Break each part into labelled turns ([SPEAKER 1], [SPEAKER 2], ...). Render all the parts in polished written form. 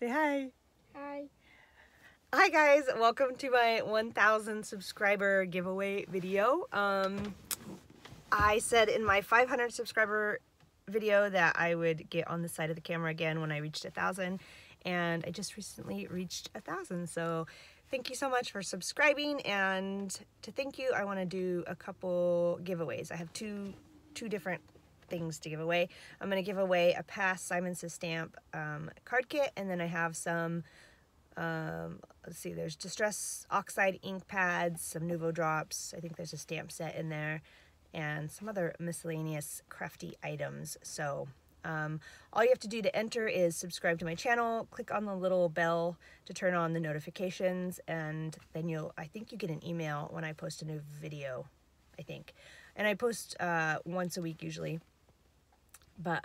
[SPEAKER 1] Say hi.
[SPEAKER 2] Hi.
[SPEAKER 1] Hi guys, welcome to my 1,000 subscriber giveaway video. I said in my 500 subscriber video that I would get on the side of the camera again when I reached 1,000, and I just recently reached 1,000. So thank you so much for subscribing, and to thank you, I want to do a couple giveaways. I have two different things to give away. I'm going to give away a past Simon Says Stamp card kit, and then I have some let's see, there's Distress Oxide ink pads, some Nuvo drops, I think there's a stamp set in there, and some other miscellaneous crafty items. So all you have to do to enter is subscribe to my channel, click on the little bell to turn on the notifications, and then I think you get an email when I post a new video, I think. And I post once a week usually. But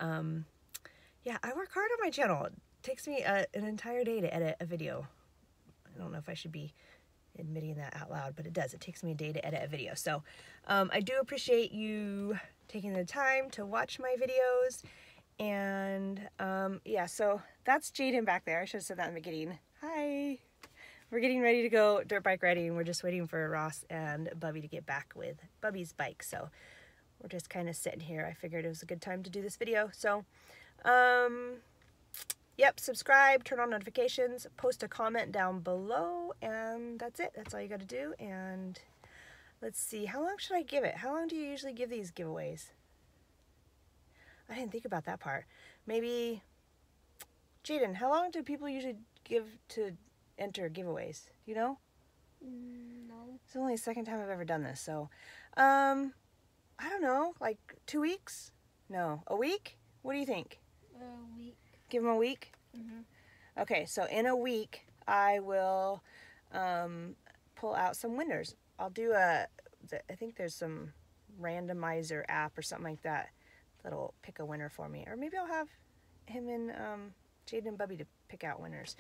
[SPEAKER 1] yeah, I work hard on my channel. It takes me an entire day to edit a video. I don't know if I should be admitting that out loud, but it does. It takes me a day to edit a video. So I do appreciate you taking the time to watch my videos. And yeah, so that's Jaden back there. I should have said that in the beginning. Hi. We're getting ready to go dirt bike riding. We're just waiting for Ross and Bubby to get back with Bubby's bike. So we're just kind of sitting here. I figured it was a good time to do this video. So yep, subscribe, turn on notifications, post a comment down below, and that's it. That's all you got to do. And let's see, how long should I give it? How long do you usually give these giveaways? I didn't think about that part. Maybe, Jaden, how long do people usually give to enter giveaways? Do you know?
[SPEAKER 2] No.
[SPEAKER 1] It's only the second time I've ever done this, so I don't know, like 2 weeks? No, a week? What do you think?
[SPEAKER 2] A week.
[SPEAKER 1] Give them a week?
[SPEAKER 2] Mm-hmm.
[SPEAKER 1] Okay, so in a week, I will pull out some winners. I'll do I think there's some randomizer app or something like that that'll pick a winner for me. Or maybe I'll have him and Jaden and Bubby to pick out winners.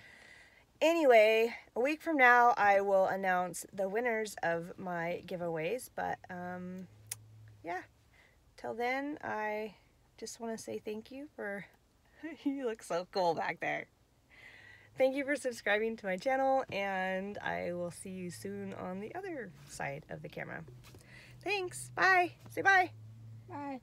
[SPEAKER 1] Anyway, a week from now, I will announce the winners of my giveaways. But yeah, till then, I just want to say thank you for... You look so cool back there. Thank you for subscribing to my channel, and I will see you soon on the other side of the camera. Thanks. Bye. Say bye.
[SPEAKER 2] Bye.